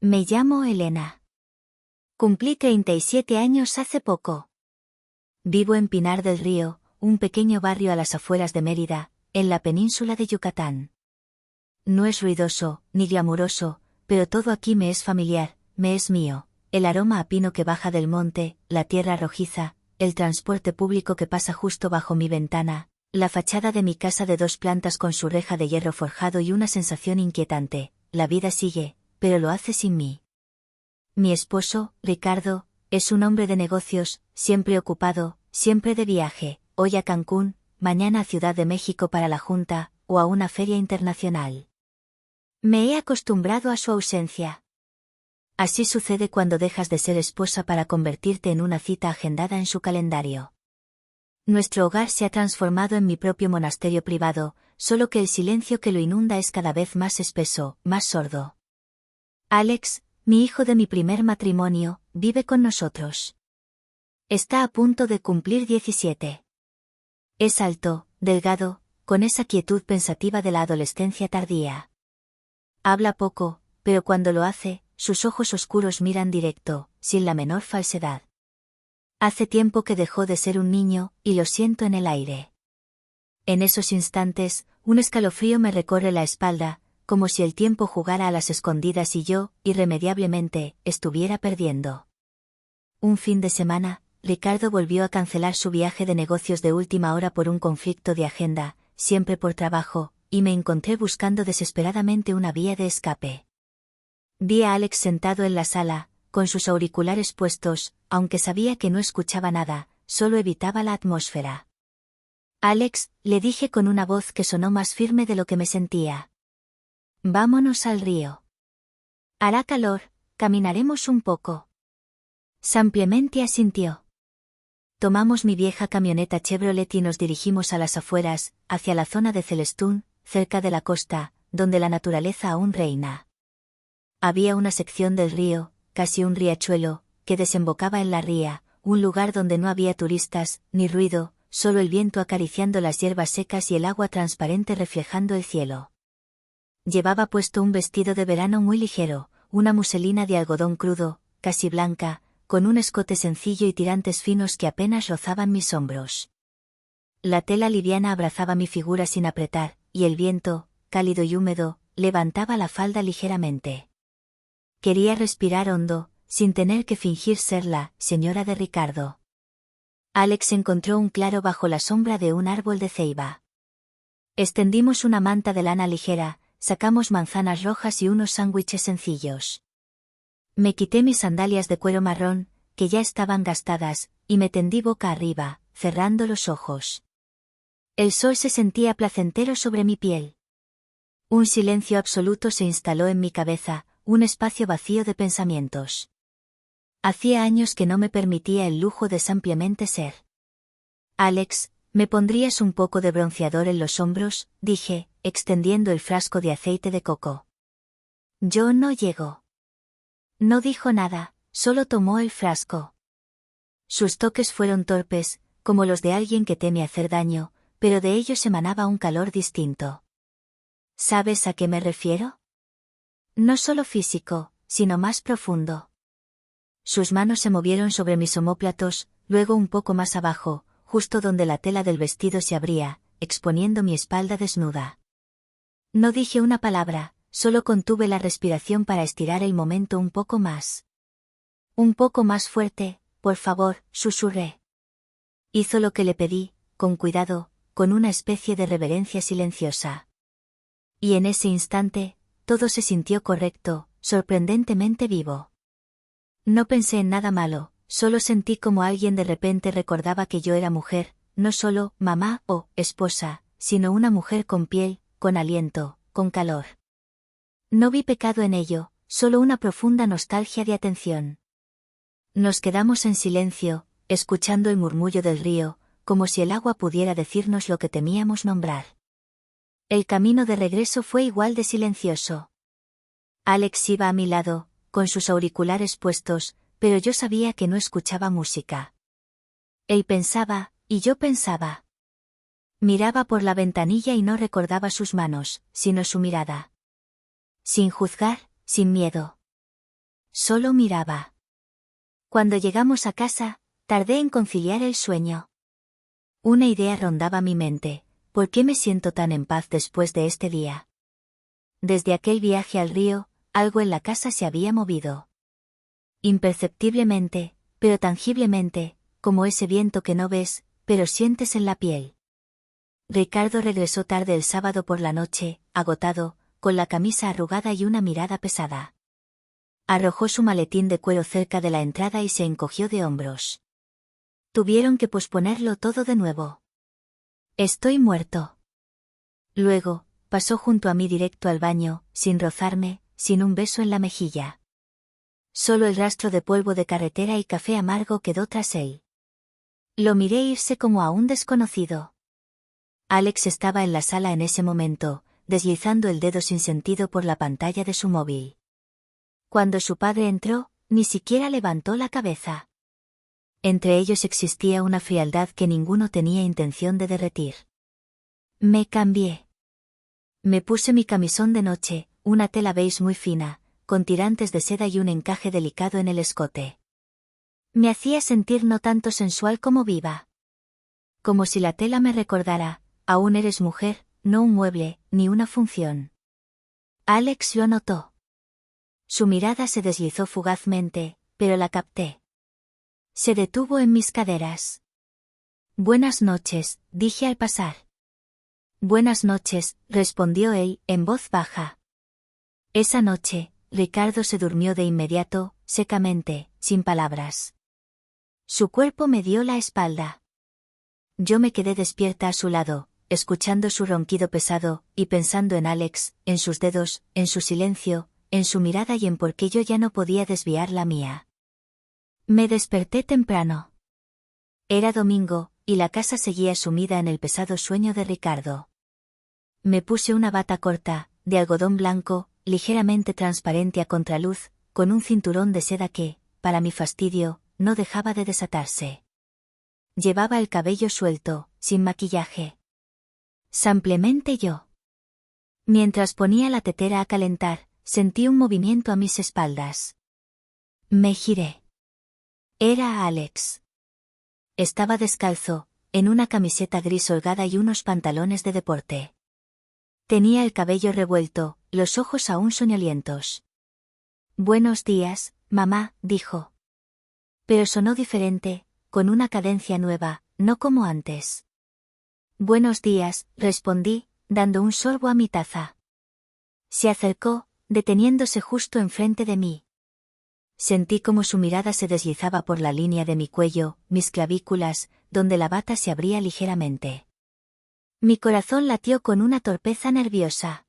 Me llamo Elena. Cumplí 37 años hace poco. Vivo en Pinar del Río, un pequeño barrio a las afueras de Mérida, en la península de Yucatán. No es ruidoso, ni glamuroso, pero todo aquí me es familiar, me es mío. El aroma a pino que baja del monte, la tierra rojiza, el transporte público que pasa justo bajo mi ventana, la fachada de mi casa de 2 plantas con su reja de hierro forjado y una sensación inquietante: la vida sigue, pero lo hace sin mí. Mi esposo, Ricardo, es un hombre de negocios, siempre ocupado, siempre de viaje, hoy a Cancún, mañana a Ciudad de México para la junta, o a una feria internacional. Me he acostumbrado a su ausencia. Así sucede cuando dejas de ser esposa para convertirte en una cita agendada en su calendario. Nuestro hogar se ha transformado en mi propio monasterio privado, solo que el silencio que lo inunda es cada vez más espeso, más sordo. Alex, mi hijo de mi primer matrimonio, vive con nosotros. Está a punto de cumplir 17. Es alto, delgado, con esa quietud pensativa de la adolescencia tardía. Habla poco, pero cuando lo hace, sus ojos oscuros miran directo, sin la menor falsedad. Hace tiempo que dejó de ser un niño, y lo siento en el aire. En esos instantes, un escalofrío me recorre la espalda, como si el tiempo jugara a las escondidas y yo, irremediablemente, estuviera perdiendo. Un fin de semana, Ricardo volvió a cancelar su viaje de negocios de última hora por un conflicto de agenda, siempre por trabajo, y me encontré buscando desesperadamente una vía de escape. Vi a Alex sentado en la sala, con sus auriculares puestos, aunque sabía que no escuchaba nada, solo evitaba la atmósfera. Alex, le dije con una voz que sonó más firme de lo que me sentía. Vámonos al río. Hará calor, caminaremos un poco. Simplemente asintió. Tomamos mi vieja camioneta Chevrolet y nos dirigimos a las afueras, hacia la zona de Celestún, cerca de la costa, donde la naturaleza aún reina. Había una sección del río, casi un riachuelo, que desembocaba en la ría, un lugar donde no había turistas, ni ruido, solo el viento acariciando las hierbas secas y el agua transparente reflejando el cielo. Llevaba puesto un vestido de verano muy ligero, una muselina de algodón crudo, casi blanca, con un escote sencillo y tirantes finos que apenas rozaban mis hombros. La tela liviana abrazaba mi figura sin apretar, y el viento, cálido y húmedo, levantaba la falda ligeramente. Quería respirar hondo, sin tener que fingir ser la señora de Ricardo. Alex encontró un claro bajo la sombra de un árbol de ceiba. Extendimos una manta de lana ligera, sacamos manzanas rojas y unos sándwiches sencillos. Me quité mis sandalias de cuero marrón, que ya estaban gastadas, y me tendí boca arriba, cerrando los ojos. El sol se sentía placentero sobre mi piel. Un silencio absoluto se instaló en mi cabeza, un espacio vacío de pensamientos. Hacía años que no me permitía el lujo de simplemente ser. Alex, ¿me pondrías un poco de bronceador en los hombros?, dije, extendiendo el frasco de aceite de coco. Yo no llego. No dijo nada, solo tomó el frasco. Sus toques fueron torpes, como los de alguien que teme hacer daño, pero de ellos emanaba un calor distinto. ¿Sabes a qué me refiero? No solo físico, sino más profundo. Sus manos se movieron sobre mis omóplatos, luego un poco más abajo, justo donde la tela del vestido se abría, exponiendo mi espalda desnuda. No dije una palabra, solo contuve la respiración para estirar el momento un poco más. Un poco más fuerte, por favor, susurré. Hizo lo que le pedí, con cuidado, con una especie de reverencia silenciosa. Y en ese instante, todo se sintió correcto, sorprendentemente vivo. No pensé en nada malo, solo sentí como alguien de repente recordaba que yo era mujer, no solo mamá o esposa, sino una mujer con piel, con aliento, con calor. No vi pecado en ello, solo una profunda nostalgia de atención. Nos quedamos en silencio, escuchando el murmullo del río, como si el agua pudiera decirnos lo que temíamos nombrar. El camino de regreso fue igual de silencioso. Alex iba a mi lado, con sus auriculares puestos, pero yo sabía que no escuchaba música. Él pensaba, y yo pensaba. Miraba por la ventanilla y no recordaba sus manos, sino su mirada. Sin juzgar, sin miedo. Solo miraba. Cuando llegamos a casa, tardé en conciliar el sueño. Una idea rondaba mi mente: ¿por qué me siento tan en paz después de este día? Desde aquel viaje al río, algo en la casa se había movido. Imperceptiblemente, pero tangiblemente, como ese viento que no ves, pero sientes en la piel. Ricardo regresó tarde el sábado por la noche, agotado, con la camisa arrugada y una mirada pesada. Arrojó su maletín de cuero cerca de la entrada y se encogió de hombros. Tuvieron que posponerlo todo de nuevo. Estoy muerto. Luego, pasó junto a mí directo al baño, sin rozarme, sin un beso en la mejilla. Solo el rastro de polvo de carretera y café amargo quedó tras él. Lo miré irse como a un desconocido. Alex estaba en la sala en ese momento, deslizando el dedo sin sentido por la pantalla de su móvil. Cuando su padre entró, ni siquiera levantó la cabeza. Entre ellos existía una frialdad que ninguno tenía intención de derretir. Me cambié. Me puse mi camisón de noche, una tela beige muy fina, con tirantes de seda y un encaje delicado en el escote. Me hacía sentir no tanto sensual como viva. Como si la tela me recordara: aún eres mujer, no un mueble, ni una función. Alex lo notó. Su mirada se deslizó fugazmente, pero la capté. Se detuvo en mis caderas. Buenas noches, dije al pasar. Buenas noches, respondió él, en voz baja. Esa noche, Ricardo se durmió de inmediato, secamente, sin palabras. Su cuerpo me dio la espalda. Yo me quedé despierta a su lado, escuchando su ronquido pesado, y pensando en Alex, en sus dedos, en su silencio, en su mirada y en por qué yo ya no podía desviar la mía. Me desperté temprano. Era domingo, y la casa seguía sumida en el pesado sueño de Ricardo. Me puse una bata corta, de algodón blanco, ligeramente transparente a contraluz, con un cinturón de seda que, para mi fastidio, no dejaba de desatarse. Llevaba el cabello suelto, sin maquillaje. Simplemente yo. Mientras ponía la tetera a calentar, sentí un movimiento a mis espaldas. Me giré. Era Alex. Estaba descalzo, en una camiseta gris holgada y unos pantalones de deporte. Tenía el cabello revuelto, los ojos aún soñolientos. Buenos días, mamá, dijo. Pero sonó diferente, con una cadencia nueva, no como antes. Buenos días, respondí, dando un sorbo a mi taza. Se acercó, deteniéndose justo enfrente de mí. Sentí como su mirada se deslizaba por la línea de mi cuello, mis clavículas, donde la bata se abría ligeramente. Mi corazón latió con una torpeza nerviosa.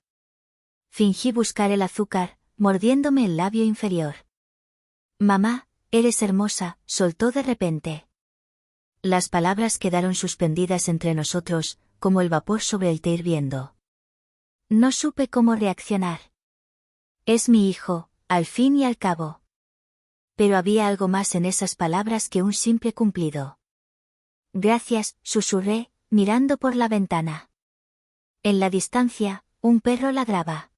Fingí buscar el azúcar, mordiéndome el labio inferior. Mamá, eres hermosa, soltó de repente. Las palabras quedaron suspendidas entre nosotros, como el vapor sobre el té hirviendo. No supe cómo reaccionar. Es mi hijo, al fin y al cabo. Pero había algo más en esas palabras que un simple cumplido. Gracias, susurré, mirando por la ventana. En la distancia, un perro ladraba.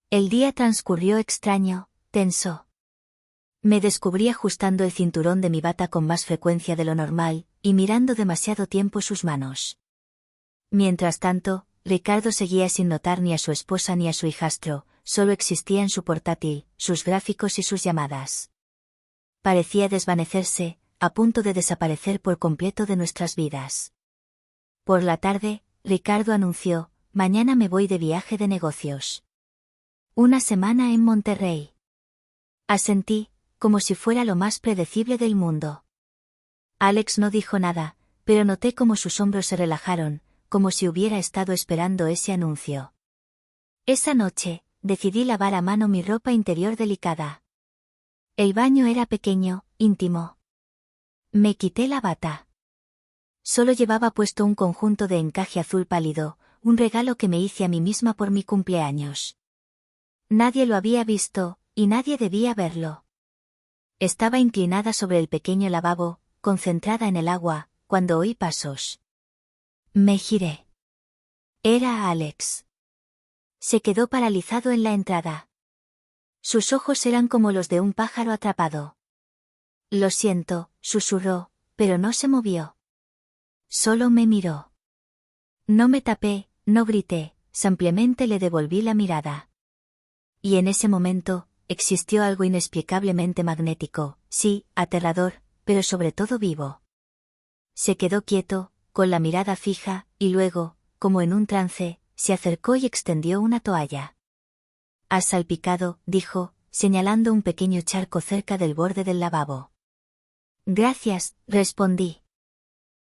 El día transcurrió extraño, tenso. Me descubrí ajustando el cinturón de mi bata con más frecuencia de lo normal, y mirando demasiado tiempo sus manos. Mientras tanto, Ricardo seguía sin notar ni a su esposa ni a su hijastro, solo existía en su portátil, sus gráficos y sus llamadas. Parecía desvanecerse, a punto de desaparecer por completo de nuestras vidas. Por la tarde, Ricardo anunció: mañana me voy de viaje de negocios. Una semana en Monterrey. Asentí, como si fuera lo más predecible del mundo. Alex no dijo nada, pero noté cómo sus hombros se relajaron, como si hubiera estado esperando ese anuncio. Esa noche, decidí lavar a mano mi ropa interior delicada. El baño era pequeño, íntimo. Me quité la bata. Solo llevaba puesto un conjunto de encaje azul pálido, un regalo que me hice a mí misma por mi cumpleaños. Nadie lo había visto, y nadie debía verlo. Estaba inclinada sobre el pequeño lavabo, concentrada en el agua, cuando oí pasos. Me giré. Era Alex. Se quedó paralizado en la entrada. Sus ojos eran como los de un pájaro atrapado. Lo siento, susurró, pero no se movió. Solo me miró. No me tapé, no grité, simplemente le devolví la mirada. Y en ese momento, existió algo inexplicablemente magnético, sí, aterrador, pero sobre todo vivo. Se quedó quieto, con la mirada fija, y luego, como en un trance, se acercó y extendió una toalla. «Has salpicado», dijo, señalando un pequeño charco cerca del borde del lavabo. «Gracias», respondí.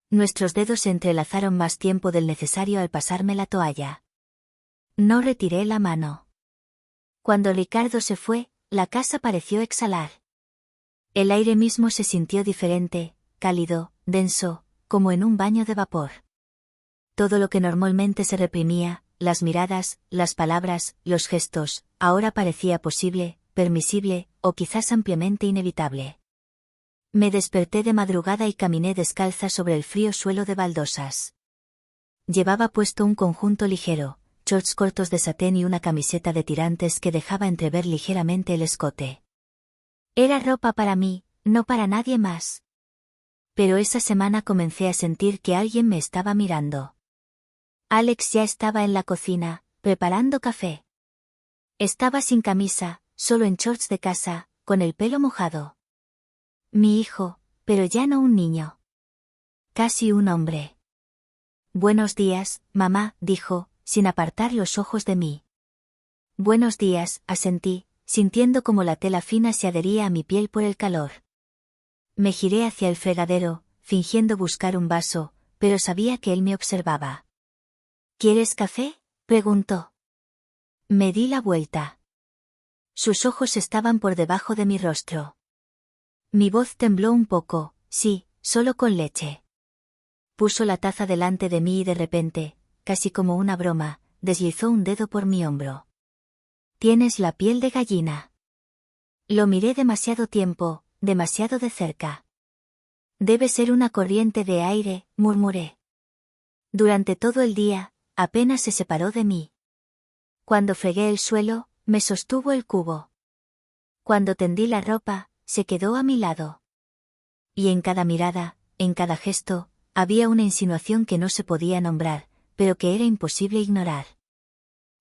Nuestros dedos se entrelazaron más tiempo del necesario al pasarme la toalla. No retiré la mano. Cuando Ricardo se fue, la casa pareció exhalar. El aire mismo se sintió diferente, cálido, denso, como en un baño de vapor. Todo lo que normalmente se reprimía, las miradas, las palabras, los gestos, ahora parecía posible, permisible, o quizás ampliamente inevitable. Me desperté de madrugada y caminé descalza sobre el frío suelo de baldosas. Llevaba puesto un conjunto ligero, shorts cortos de satén y una camiseta de tirantes que dejaba entrever ligeramente el escote. Era ropa para mí, no para nadie más. Pero esa semana comencé a sentir que alguien me estaba mirando. Alex ya estaba en la cocina, preparando café. Estaba sin camisa, solo en shorts de casa, con el pelo mojado. Mi hijo, pero ya no un niño. Casi un hombre. «Buenos días, mamá», dijo, sin apartar los ojos de mí. «Buenos días», asentí, sintiendo como la tela fina se adhería a mi piel por el calor. Me giré hacia el fregadero, fingiendo buscar un vaso, pero sabía que él me observaba. «¿Quieres café?», preguntó. Me di la vuelta. Sus ojos estaban por debajo de mi rostro. Mi voz tembló un poco, «Sí, solo con leche». Puso la taza delante de mí y de repente, casi como una broma, deslizó un dedo por mi hombro. «Tienes la piel de gallina». Lo miré demasiado tiempo, demasiado de cerca. «Debe ser una corriente de aire», murmuré. Durante todo el día, apenas se separó de mí. Cuando fregué el suelo, me sostuvo el cubo. Cuando tendí la ropa, se quedó a mi lado. Y en cada mirada, en cada gesto, había una insinuación que no se podía nombrar, pero que era imposible ignorar.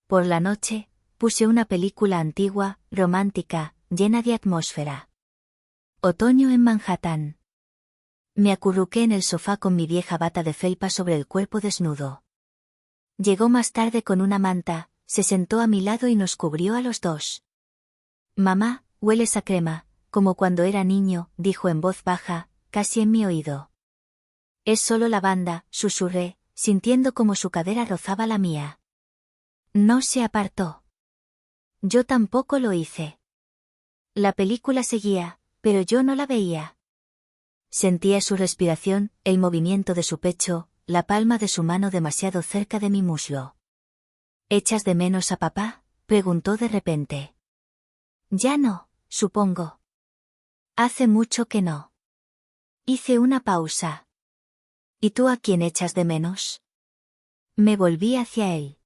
Por la noche, puse una película antigua, romántica, llena de atmósfera. Otoño en Manhattan. Me acurruqué en el sofá con mi vieja bata de felpa sobre el cuerpo desnudo. Llegó más tarde con una manta, se sentó a mi lado y nos cubrió a los dos. «Mamá, hueles a crema, como cuando era niño», dijo en voz baja, casi en mi oído. «Es solo lavanda», susurré, sintiendo como su cadera rozaba la mía. No se apartó. Yo tampoco lo hice. La película seguía, pero yo no la veía. Sentía su respiración, el movimiento de su pecho, la palma de su mano demasiado cerca de mi muslo. «¿Echas de menos a papá?», preguntó de repente. «Ya no, supongo». «Hace mucho que no». Hice una pausa. «¿Y tú a quién echas de menos?». Me volví hacia él.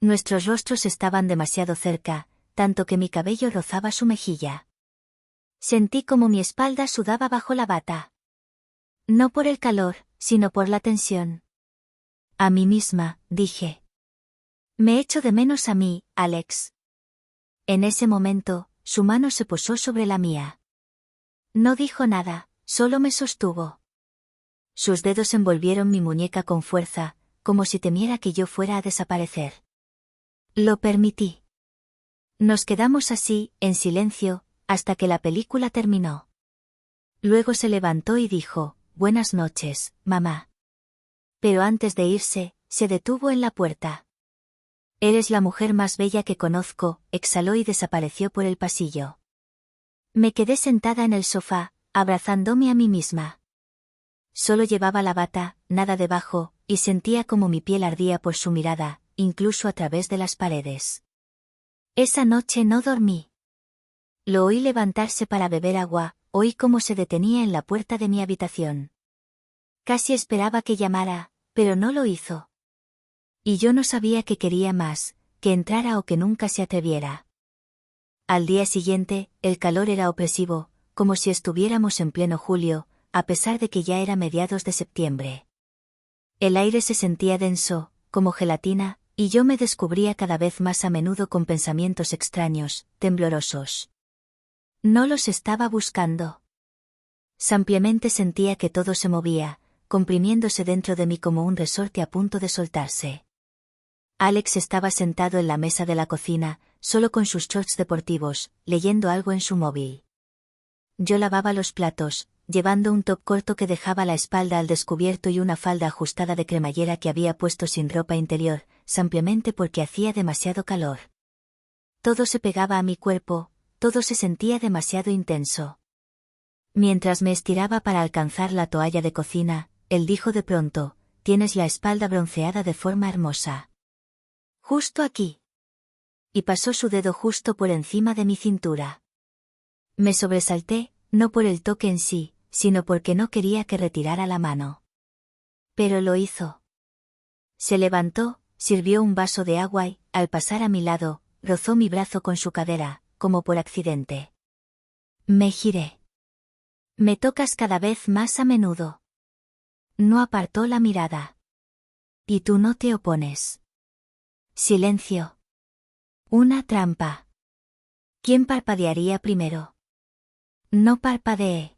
Nuestros rostros estaban demasiado cerca, tanto que mi cabello rozaba su mejilla. Sentí como mi espalda sudaba bajo la bata. No por el calor, sino por la tensión. «A mí misma», dije. «Me echo de menos a mí, Alex». En ese momento, su mano se posó sobre la mía. No dijo nada, solo me sostuvo. Sus dedos envolvieron mi muñeca con fuerza, como si temiera que yo fuera a desaparecer. Lo permití. Nos quedamos así, en silencio, hasta que la película terminó. Luego se levantó y dijo, «Buenas noches, mamá». Pero antes de irse, se detuvo en la puerta. «Eres la mujer más bella que conozco», exhaló y desapareció por el pasillo. Me quedé sentada en el sofá, abrazándome a mí misma. Solo llevaba la bata, nada debajo, y sentía como mi piel ardía por su mirada, incluso a través de las paredes. Esa noche no dormí. Lo oí levantarse para beber agua, oí cómo se detenía en la puerta de mi habitación. Casi esperaba que llamara, pero no lo hizo. Y yo no sabía que quería más, que entrara o que nunca se atreviera. Al día siguiente, el calor era opresivo, como si estuviéramos en pleno julio, a pesar de que ya era mediados de septiembre. El aire se sentía denso, como gelatina, y yo me descubría cada vez más a menudo con pensamientos extraños, temblorosos. No los estaba buscando. Simplemente sentía que todo se movía, comprimiéndose dentro de mí como un resorte a punto de soltarse. Alex estaba sentado en la mesa de la cocina, solo con sus shorts deportivos, leyendo algo en su móvil. Yo lavaba los platos, llevando un top corto que dejaba la espalda al descubierto y una falda ajustada de cremallera que había puesto sin ropa interior, simplemente porque hacía demasiado calor. Todo se pegaba a mi cuerpo, todo se sentía demasiado intenso. Mientras me estiraba para alcanzar la toalla de cocina, él dijo de pronto: «Tienes la espalda bronceada de forma hermosa. Justo aquí». Y pasó su dedo justo por encima de mi cintura. Me sobresalté, no por el toque en sí, sino porque no quería que retirara la mano. Pero lo hizo. Se levantó, sirvió un vaso de agua y, al pasar a mi lado, rozó mi brazo con su cadera, como por accidente. Me giré. «Me tocas cada vez más a menudo». No apartó la mirada. «¿Y tú no te opones?» Silencio. Una trampa. ¿Quién parpadearía primero? No parpadeé.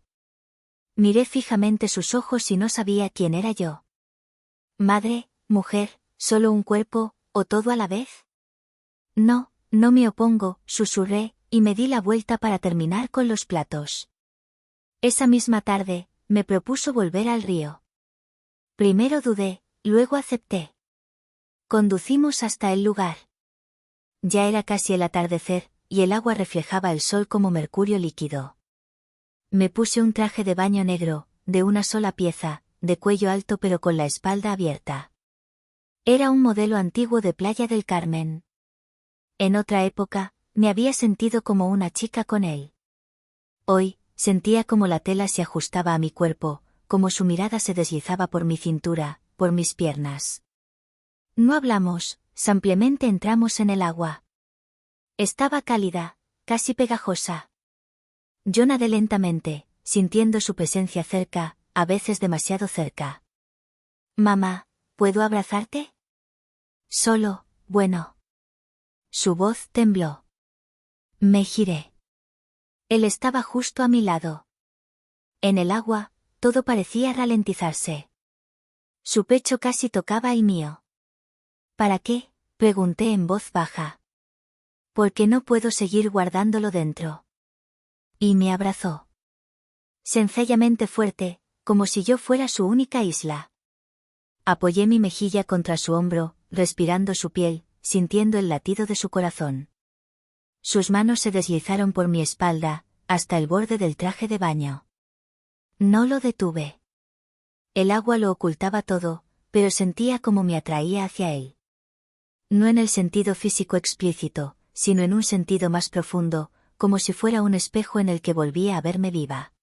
Miré fijamente sus ojos y no sabía quién era yo. Madre, mujer, solo un cuerpo, o todo a la vez. No, no me opongo, susurré, y me di la vuelta para terminar con los platos. Esa misma tarde, me propuso volver al río. Primero dudé, luego acepté. Conducimos hasta el lugar. Ya era casi el atardecer, y el agua reflejaba el sol como mercurio líquido. Me puse un traje de baño negro, de una sola pieza, de cuello alto pero con la espalda abierta. Era un modelo antiguo de Playa del Carmen. En otra época, me había sentido como una chica con él. Hoy, sentía como la tela se ajustaba a mi cuerpo, como su mirada se deslizaba por mi cintura, por mis piernas. No hablamos, simplemente entramos en el agua. Estaba cálida, casi pegajosa. Yo nadé lentamente, sintiendo su presencia cerca, a veces demasiado cerca. «Mamá, ¿puedo abrazarte?» «Solo, bueno». Su voz tembló. Me giré. Él estaba justo a mi lado. En el agua, todo parecía ralentizarse. Su pecho casi tocaba el mío. «¿Para qué?», pregunté en voz baja. «Porque no puedo seguir guardándolo dentro». Y me abrazó. Sencillamente fuerte, como si yo fuera su única isla. Apoyé mi mejilla contra su hombro, respirando su piel, sintiendo el latido de su corazón. Sus manos se deslizaron por mi espalda, hasta el borde del traje de baño. No lo detuve. El agua lo ocultaba todo, pero sentía como me atraía hacia él. No en el sentido físico explícito, sino en un sentido más profundo, como si fuera un espejo en el que volvía a verme viva.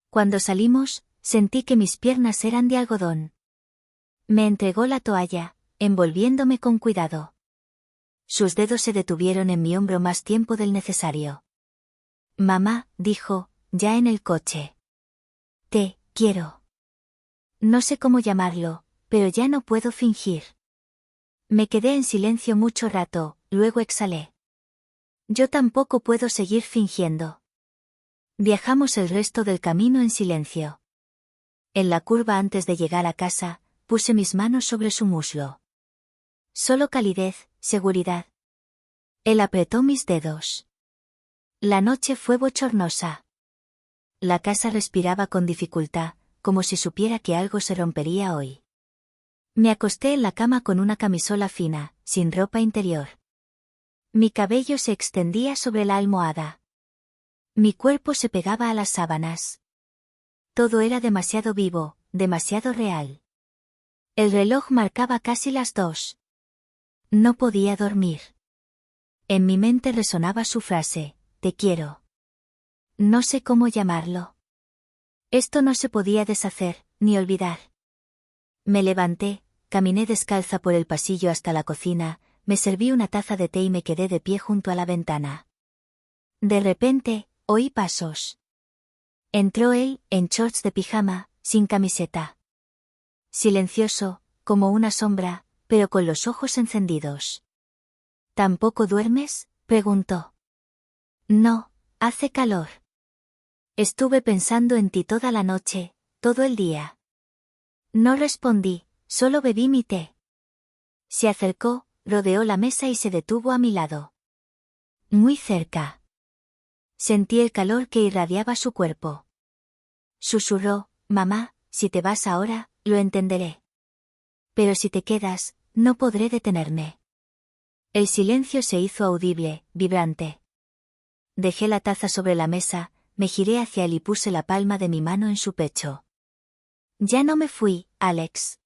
Cuando salimos, sentí que mis piernas eran de algodón. Me entregó la toalla, envolviéndome con cuidado. Sus dedos se detuvieron en mi hombro más tiempo del necesario. «Mamá», dijo, ya en el coche. «Te quiero». No sé cómo llamarlo, pero ya no puedo fingir. Me quedé en silencio mucho rato, luego exhalé. Yo tampoco puedo seguir fingiendo. Viajamos el resto del camino en silencio. En la curva antes de llegar a casa, puse mis manos sobre su muslo. Solo calidez, seguridad. Él apretó mis dedos. La noche fue bochornosa. La casa respiraba con dificultad, como si supiera que algo se rompería hoy. Me acosté en la cama con una camisola fina, sin ropa interior. Mi cabello se extendía sobre la almohada. Mi cuerpo se pegaba a las sábanas. Todo era demasiado vivo, demasiado real. El reloj marcaba casi las 2. No podía dormir. En mi mente resonaba su frase: «Te quiero». No sé cómo llamarlo. Esto no se podía deshacer, ni olvidar. Me levanté, caminé descalza por el pasillo hasta la cocina, me serví una taza de té y me quedé de pie junto a la ventana. De repente, oí pasos. Entró él, en shorts de pijama, sin camiseta. Silencioso, como una sombra, pero con los ojos encendidos. ¿Tampoco duermes?, preguntó. No, hace calor. Estuve pensando en ti toda la noche, todo el día. No respondí, solo bebí mi té. Se acercó, rodeó la mesa y se detuvo a mi lado. Muy cerca. Sentí el calor que irradiaba su cuerpo. Susurró, mamá, si te vas ahora, lo entenderé. Pero si te quedas, no podré detenerme. El silencio se hizo audible, vibrante. Dejé la taza sobre la mesa, me giré hacia él y puse la palma de mi mano en su pecho. Ya no me fui, Alex.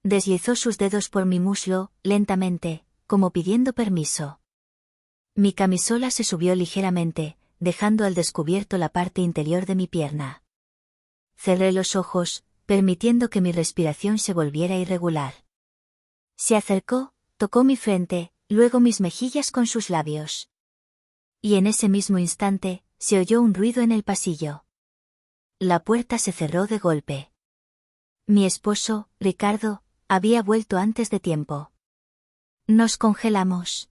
Deslizó sus dedos por mi muslo, lentamente, como pidiendo permiso. Mi camisola se subió ligeramente, dejando al descubierto la parte interior de mi pierna. Cerré los ojos, permitiendo que mi respiración se volviera irregular. Se acercó, tocó mi frente, luego mis mejillas con sus labios. Y en ese mismo instante, se oyó un ruido en el pasillo. La puerta se cerró de golpe. Mi esposo, Ricardo, había vuelto antes de tiempo. Nos congelamos.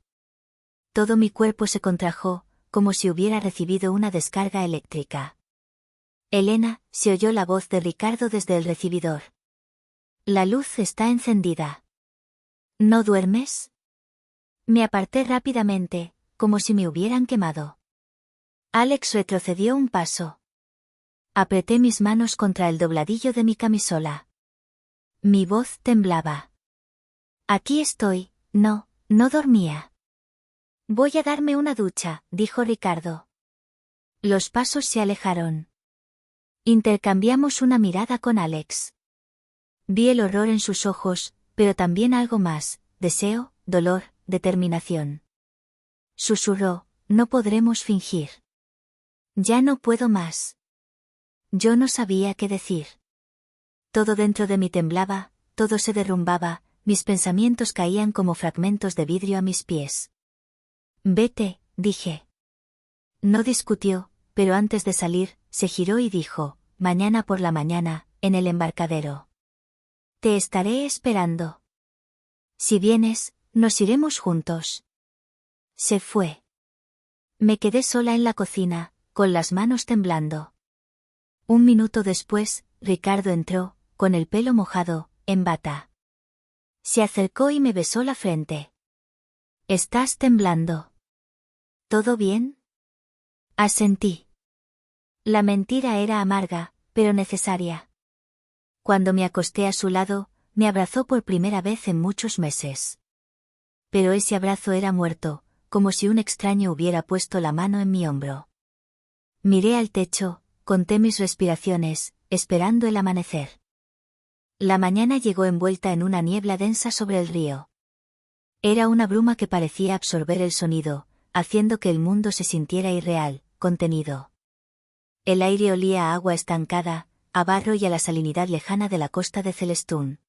Todo mi cuerpo se contrajo, como si hubiera recibido una descarga eléctrica. Elena, se oyó la voz de Ricardo desde el recibidor. La luz está encendida. ¿No duermes? Me aparté rápidamente, como si me hubieran quemado. Alex retrocedió un paso. Apreté mis manos contra el dobladillo de mi camisola. Mi voz temblaba. Aquí estoy, no dormía. Voy a darme una ducha, dijo Ricardo. Los pasos se alejaron. Intercambiamos una mirada con Alex. Vi el horror en sus ojos, pero también algo más, deseo, dolor, determinación. Susurró, no podremos fingir. Ya no puedo más. Yo no sabía qué decir. Todo dentro de mí temblaba, todo se derrumbaba, mis pensamientos caían como fragmentos de vidrio a mis pies. Vete, dije. No discutió, pero antes de salir, se giró y dijo, mañana por la mañana, en el embarcadero. Te estaré esperando. Si vienes, nos iremos juntos. Se fue. Me quedé sola en la cocina, con las manos temblando. Un minuto después, Ricardo entró, con el pelo mojado, en bata. Se acercó y me besó la frente. ¿Estás temblando? ¿Todo bien? Asentí. La mentira era amarga, pero necesaria. Cuando me acosté a su lado, me abrazó por primera vez en muchos meses. Pero ese abrazo era muerto, como si un extraño hubiera puesto la mano en mi hombro. Miré al techo, conté mis respiraciones, esperando el amanecer. La mañana llegó envuelta en una niebla densa sobre el río. Era una bruma que parecía absorber el sonido, haciendo que el mundo se sintiera irreal, contenido. El aire olía a agua estancada, a barro y a la salinidad lejana de la costa de Celestún.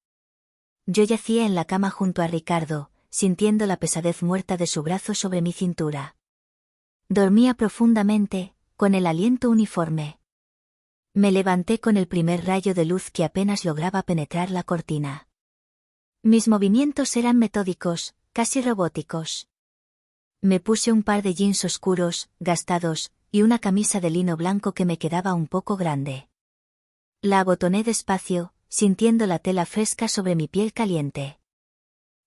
Yo yacía en la cama junto a Ricardo, sintiendo la pesadez muerta de su brazo sobre mi cintura. Dormía profundamente, con el aliento uniforme. Me levanté con el primer rayo de luz que apenas lograba penetrar la cortina. Mis movimientos eran metódicos, casi robóticos. Me puse un par de jeans oscuros, gastados, y una camisa de lino blanco que me quedaba un poco grande. La abotoné despacio, sintiendo la tela fresca sobre mi piel caliente.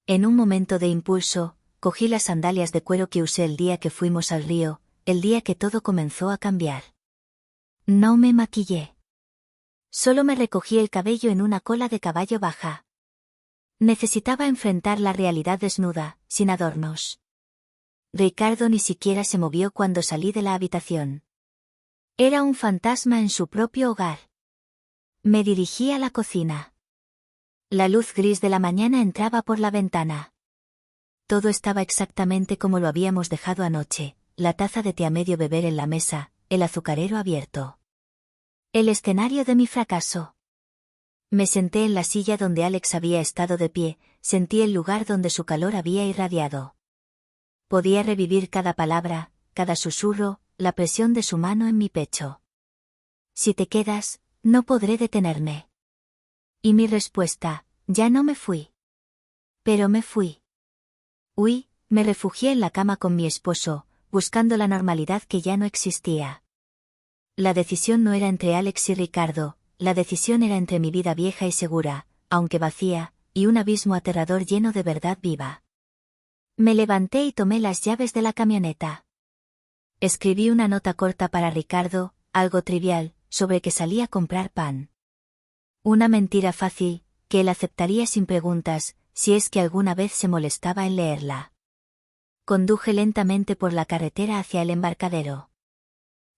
En un momento de impulso, cogí las sandalias de cuero que usé el día que fuimos al río, el día que todo comenzó a cambiar. No me maquillé. Solo me recogí el cabello en una cola de caballo baja. Necesitaba enfrentar la realidad desnuda, sin adornos. Ricardo ni siquiera se movió cuando salí de la habitación. Era un fantasma en su propio hogar. Me dirigí a la cocina. La luz gris de la mañana entraba por la ventana. Todo estaba exactamente como lo habíamos dejado anoche, la taza de té a medio beber en la mesa, el azucarero abierto. El escenario de mi fracaso. Me senté en la silla donde Alex había estado de pie, sentí el lugar donde su calor había irradiado. Podía revivir cada palabra, cada susurro, la presión de su mano en mi pecho. Si te quedas, no podré detenerme. Y mi respuesta, ya no me fui. Pero me fui. Huí, me refugié en la cama con mi esposo, buscando la normalidad que ya no existía. La decisión no era entre Alex y Ricardo, la decisión era entre mi vida vieja y segura, aunque vacía, y un abismo aterrador lleno de verdad viva. Me levanté y tomé las llaves de la camioneta. Escribí una nota corta para Ricardo, algo trivial, sobre que salía a comprar pan. Una mentira fácil, que él aceptaría sin preguntas, si es que alguna vez se molestaba en leerla. Conduje lentamente por la carretera hacia el embarcadero.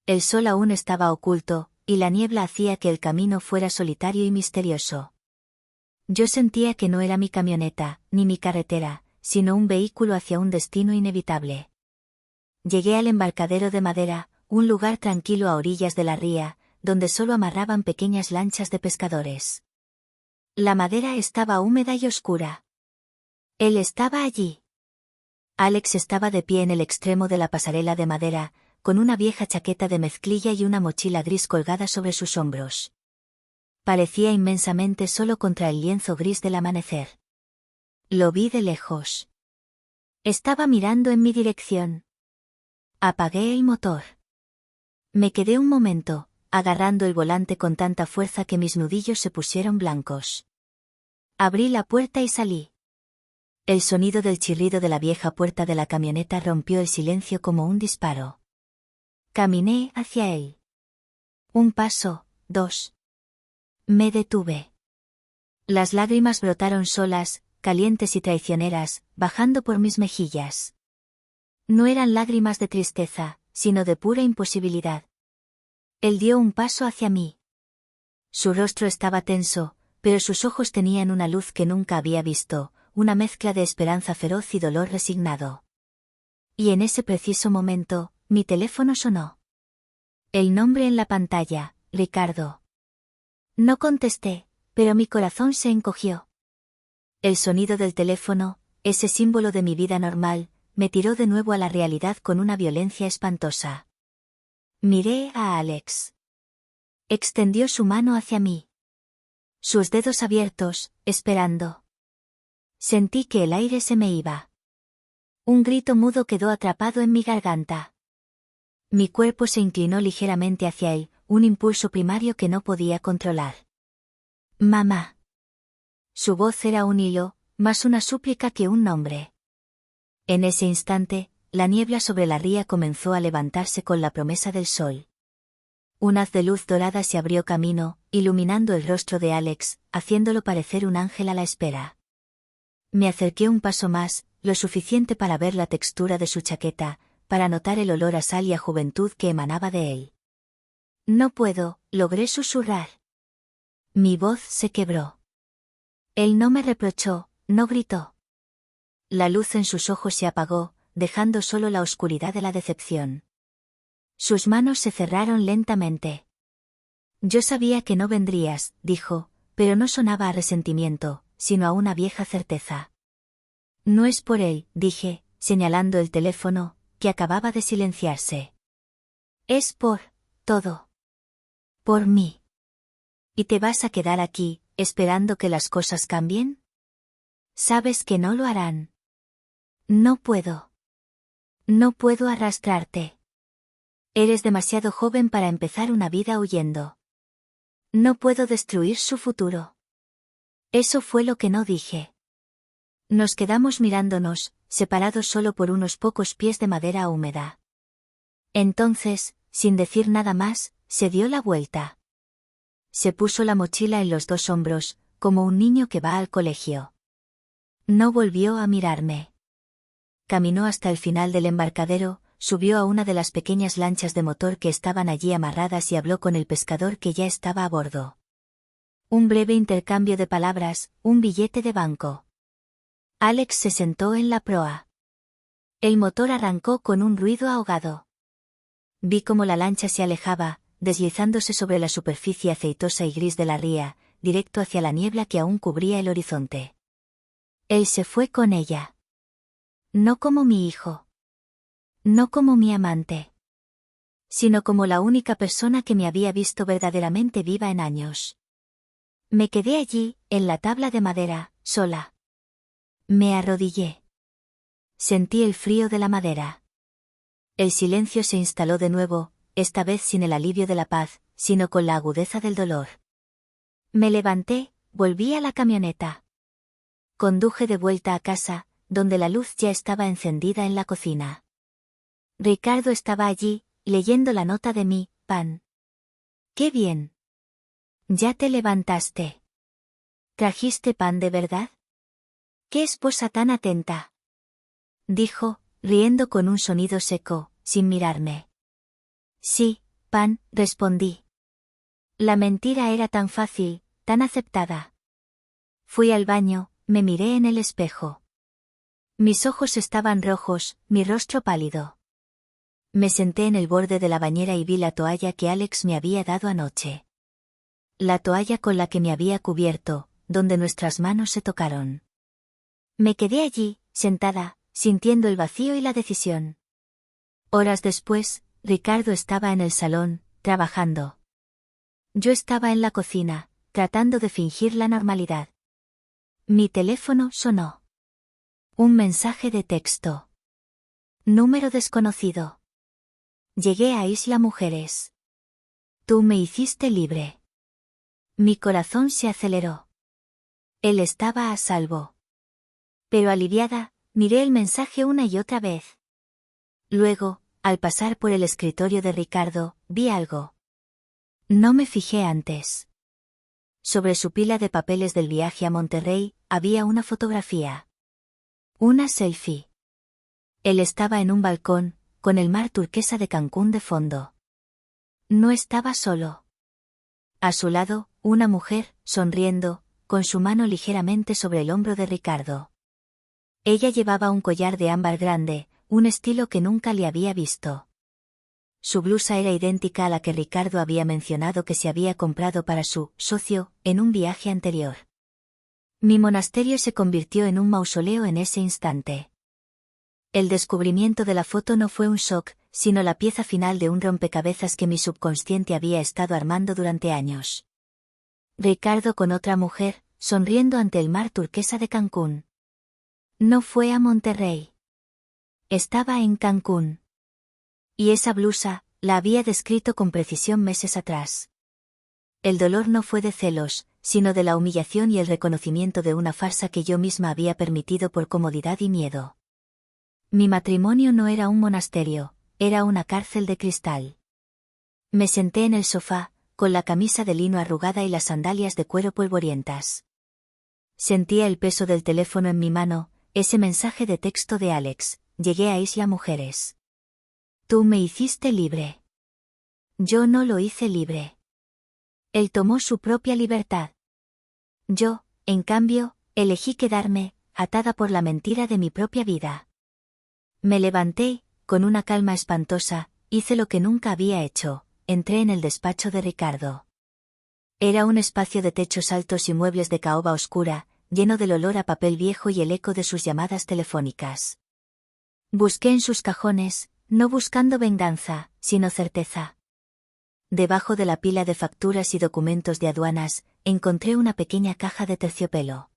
El sol aún estaba oculto, y la niebla hacía que el camino fuera solitario y misterioso. Yo sentía que no era mi camioneta, ni mi carretera, sino un vehículo hacia un destino inevitable. Llegué al embarcadero de madera, un lugar tranquilo a orillas de la ría, donde solo amarraban pequeñas lanchas de pescadores. La madera estaba húmeda y oscura. Él estaba allí. Alex estaba de pie en el extremo de la pasarela de madera, con una vieja chaqueta de mezclilla y una mochila gris colgada sobre sus hombros. Parecía inmensamente solo contra el lienzo gris del amanecer. Lo vi de lejos. Estaba mirando en mi dirección. Apagué el motor. Me quedé un momento, agarrando el volante con tanta fuerza que mis nudillos se pusieron blancos. Abrí la puerta y salí. El sonido del chirrido de la vieja puerta de la camioneta rompió el silencio como un disparo. Caminé hacia él. Un paso, dos. Me detuve. Las lágrimas brotaron solas, calientes y traicioneras, bajando por mis mejillas. No eran lágrimas de tristeza, sino de pura imposibilidad. Él dio un paso hacia mí. Su rostro estaba tenso, pero sus ojos tenían una luz que nunca había visto, una mezcla de esperanza feroz y dolor resignado. Y en ese preciso momento, mi teléfono sonó. El nombre en la pantalla, Ricardo. No contesté, pero mi corazón se encogió. El sonido del teléfono, ese símbolo de mi vida normal, me tiró de nuevo a la realidad con una violencia espantosa. Miré a Alex. Extendió su mano hacia mí. Sus dedos abiertos, esperando. Sentí que el aire se me iba. Un grito mudo quedó atrapado en mi garganta. Mi cuerpo se inclinó ligeramente hacia él, un impulso primario que no podía controlar. Mamá. Su voz era un hilo, más una súplica que un nombre. En ese instante, la niebla sobre la ría comenzó a levantarse con la promesa del sol. Un haz de luz dorada se abrió camino, iluminando el rostro de Alex, haciéndolo parecer un ángel a la espera. Me acerqué un paso más, lo suficiente para ver la textura de su chaqueta, para notar el olor a sal y a juventud que emanaba de él. No puedo, logré susurrar. Mi voz se quebró. Él no me reprochó, no gritó. La luz en sus ojos se apagó, dejando solo la oscuridad de la decepción. Sus manos se cerraron lentamente. Yo sabía que no vendrías, dijo, pero no sonaba a resentimiento, sino a una vieja certeza. No es por él, dije, señalando el teléfono, que acababa de silenciarse. Es por todo. Por mí. ¿Y te vas a quedar aquí, esperando que las cosas cambien? Sabes que no lo harán. No puedo. No puedo arrastrarte. Eres demasiado joven para empezar una vida huyendo. No puedo destruir su futuro. Eso fue lo que no dije. Nos quedamos mirándonos, separados solo por unos pocos pies de madera húmeda. Entonces, sin decir nada más, se dio la vuelta. Se puso la mochila en los dos hombros, como un niño que va al colegio. No volvió a mirarme. Caminó hasta el final del embarcadero, subió a una de las pequeñas lanchas de motor que estaban allí amarradas y habló con el pescador que ya estaba a bordo. Un breve intercambio de palabras, un billete de banco. Alex se sentó en la proa. El motor arrancó con un ruido ahogado. Vi cómo la lancha se alejaba, deslizándose sobre la superficie aceitosa y gris de la ría, directo hacia la niebla que aún cubría el horizonte. Él se fue con ella. No como mi hijo. No como mi amante, sino como la única persona que me había visto verdaderamente viva en años. Me quedé allí, en la tabla de madera, sola. Me arrodillé. Sentí el frío de la madera. El silencio se instaló de nuevo, esta vez sin el alivio de la paz, sino con la agudeza del dolor. Me levanté, volví a la camioneta. Conduje de vuelta a casa, donde la luz ya estaba encendida en la cocina. Ricardo estaba allí, leyendo la nota de mí, Pan. ¡Qué bien! Ya te levantaste. ¿Trajiste pan de verdad? ¡Qué esposa tan atenta! Dijo, riendo con un sonido seco, sin mirarme. Sí, pan, respondí. La mentira era tan fácil, tan aceptada. Fui al baño, me miré en el espejo. Mis ojos estaban rojos, mi rostro pálido. Me senté en el borde de la bañera y vi la toalla que Alex me había dado anoche. La toalla con la que me había cubierto, donde nuestras manos se tocaron. Me quedé allí, sentada, sintiendo el vacío y la decisión. Horas después, Ricardo estaba en el salón, trabajando. Yo estaba en la cocina, tratando de fingir la normalidad. Mi teléfono sonó. Un mensaje de texto. Número desconocido. Llegué a Isla Mujeres. Tú me hiciste libre. Mi corazón se aceleró. Él estaba a salvo. Pero aliviada, miré el mensaje una y otra vez. Luego, al pasar por el escritorio de Ricardo, vi algo. No me fijé antes. Sobre su pila de papeles del viaje a Monterrey, había una fotografía. Una selfie. Él estaba en un balcón, con el mar turquesa de Cancún de fondo. No estaba solo. A su lado, una mujer, sonriendo, con su mano ligeramente sobre el hombro de Ricardo. Ella llevaba un collar de ámbar grande, un estilo que nunca le había visto. Su blusa era idéntica a la que Ricardo había mencionado que se había comprado para su socio, en un viaje anterior. Mi monasterio se convirtió en un mausoleo en ese instante. El descubrimiento de la foto no fue un shock, sino la pieza final de un rompecabezas que mi subconsciente había estado armando durante años. Ricardo con otra mujer, sonriendo ante el mar turquesa de Cancún. No fue a Monterrey. Estaba en Cancún. Y esa blusa, la había descrito con precisión meses atrás. El dolor no fue de celos, sino de la humillación y el reconocimiento de una farsa que yo misma había permitido por comodidad y miedo. Mi matrimonio no era un monasterio, era una cárcel de cristal. Me senté en el sofá, con la camisa de lino arrugada y las sandalias de cuero polvorientas. Sentía el peso del teléfono en mi mano, ese mensaje de texto de Alex: llegué a Isla Mujeres. Tú me hiciste libre. Yo no lo hice libre. Él tomó su propia libertad. Yo, en cambio, elegí quedarme, atada por la mentira de mi propia vida. Me levanté, con una calma espantosa, hice lo que nunca había hecho, entré en el despacho de Ricardo. Era un espacio de techos altos y muebles de caoba oscura, lleno del olor a papel viejo y el eco de sus llamadas telefónicas. Busqué en sus cajones, no buscando venganza, sino certeza. Debajo de la pila de facturas y documentos de aduanas, encontré una pequeña caja de terciopelo.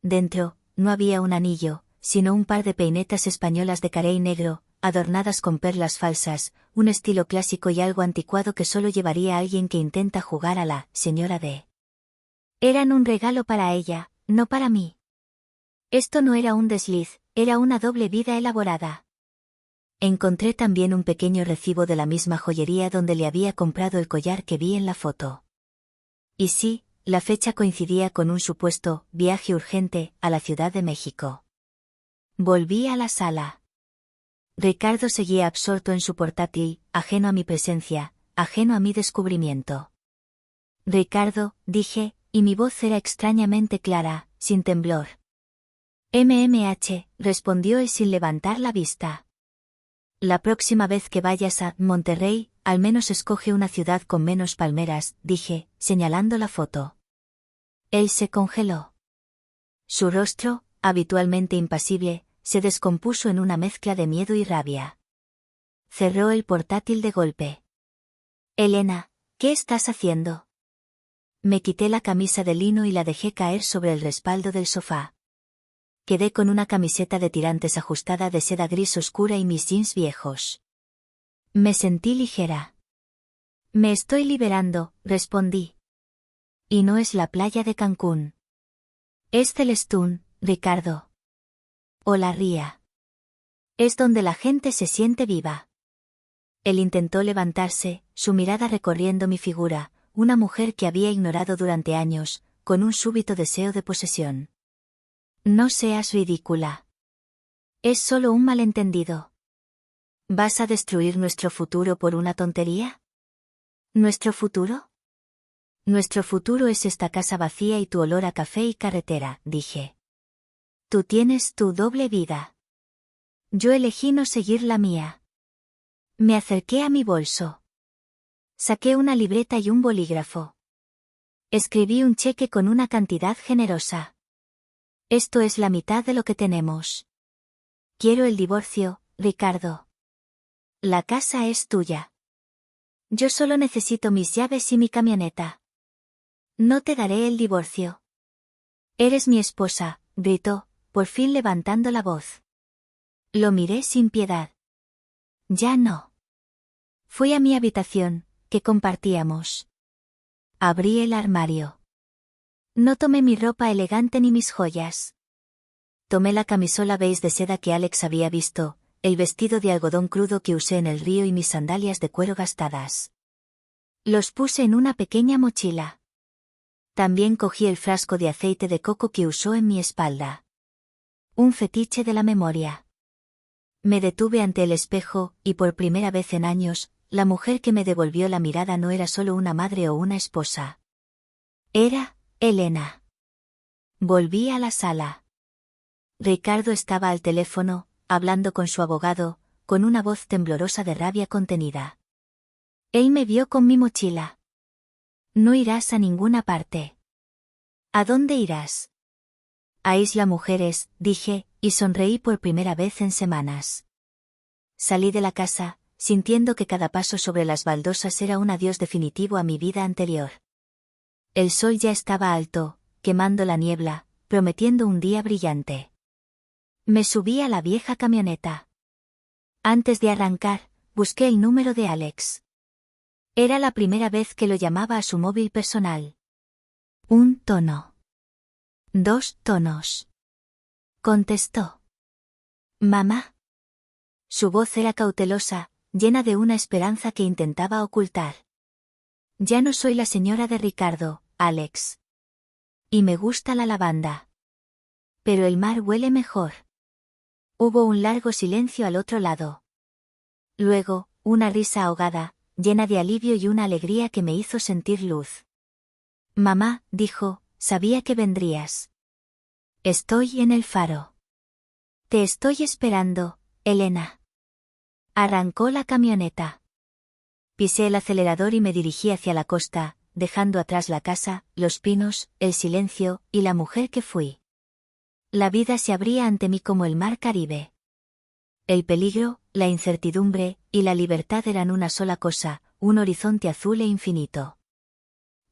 Dentro, no había un anillo, sino un par de peinetas españolas de carey negro, adornadas con perlas falsas, un estilo clásico y algo anticuado que solo llevaría a alguien que intenta jugar a la señora D. Eran un regalo para ella, no para mí. Esto no era un desliz, era una doble vida elaborada. Encontré también un pequeño recibo de la misma joyería donde le había comprado el collar que vi en la foto. Y sí, la fecha coincidía con un supuesto viaje urgente a la Ciudad de México. Volví a la sala. Ricardo seguía absorto en su portátil, ajeno a mi presencia, ajeno a mi descubrimiento. Ricardo, dije, y mi voz era extrañamente clara, sin temblor. Respondió él sin levantar la vista. La próxima vez que vayas a Monterrey, al menos escoge una ciudad con menos palmeras, dije, señalando la foto. Él se congeló. Su rostro, habitualmente impasible, se descompuso en una mezcla de miedo y rabia. Cerró el portátil de golpe. Elena, ¿qué estás haciendo? Me quité la camisa de lino y la dejé caer sobre el respaldo del sofá. Quedé con una camiseta de tirantes ajustada de seda gris oscura y mis jeans viejos. Me sentí ligera. Me estoy liberando, respondí. Y no es la playa de Cancún. Es Celestún, Ricardo. O la ría. Es donde la gente se siente viva. Él intentó levantarse, su mirada recorriendo mi figura, una mujer que había ignorado durante años, con un súbito deseo de posesión. No seas ridícula. Es solo un malentendido. ¿Vas a destruir nuestro futuro por una tontería? ¿Nuestro futuro? Nuestro futuro es esta casa vacía y tu olor a café y carretera, dije. Tú tienes tu doble vida. Yo elegí no seguir la mía. Me acerqué a mi bolso. Saqué una libreta y un bolígrafo. Escribí un cheque con una cantidad generosa. Esto es la mitad de lo que tenemos. Quiero el divorcio, Ricardo. La casa es tuya. Yo solo necesito mis llaves y mi camioneta. No te daré el divorcio. Eres mi esposa, gritó, por fin levantando la voz. Lo miré sin piedad. Ya no. Fui a mi habitación, que compartíamos. Abrí el armario. No tomé mi ropa elegante ni mis joyas. Tomé la camisola beige de seda que Alex había visto, el vestido de algodón crudo que usé en el río y mis sandalias de cuero gastadas. Los puse en una pequeña mochila. También cogí el frasco de aceite de coco que usó en mi espalda. Un fetiche de la memoria. Me detuve ante el espejo, y por primera vez en años, la mujer que me devolvió la mirada no era solo una madre o una esposa. Era Elena. Volví a la sala. Ricardo estaba al teléfono, hablando con su abogado, con una voz temblorosa de rabia contenida. Él me vio con mi mochila. No irás a ninguna parte. ¿A dónde irás? A Isla Mujeres, dije, y sonreí por primera vez en semanas. Salí de la casa, sintiendo que cada paso sobre las baldosas era un adiós definitivo a mi vida anterior. El sol ya estaba alto, quemando la niebla, prometiendo un día brillante. Me subí a la vieja camioneta. Antes de arrancar, busqué el número de Alex. Era la primera vez que lo llamaba a su móvil personal. Un tono. 2 tonos. Contestó. ¿Mamá? Su voz era cautelosa, llena de una esperanza que intentaba ocultar. Ya no soy la señora de Ricardo, Alex. Y me gusta la lavanda. Pero el mar huele mejor. Hubo un largo silencio al otro lado. Luego, una risa ahogada, llena de alivio y una alegría que me hizo sentir luz. Mamá, dijo, sabía que vendrías. Estoy en el faro. Te estoy esperando, Elena. Arrancó la camioneta. Pisé el acelerador y me dirigí hacia la costa, dejando atrás la casa, los pinos, el silencio, y la mujer que fui. La vida se abría ante mí como el mar Caribe. El peligro, la incertidumbre, y la libertad eran una sola cosa, un horizonte azul e infinito.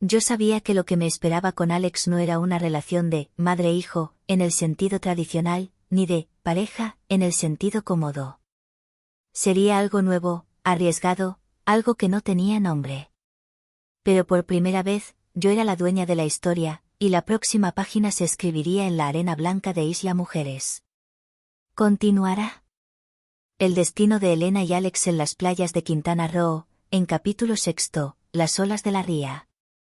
Yo sabía que lo que me esperaba con Alex no era una relación de madre-hijo, en el sentido tradicional, ni de pareja, en el sentido cómodo. Sería algo nuevo, arriesgado, algo que no tenía nombre. Pero por primera vez, yo era la dueña de la historia, y la próxima página se escribiría en la arena blanca de Isla Mujeres. ¿Continuará? El destino de Elena y Alex en las playas de Quintana Roo, en capítulo 6, las olas de la ría.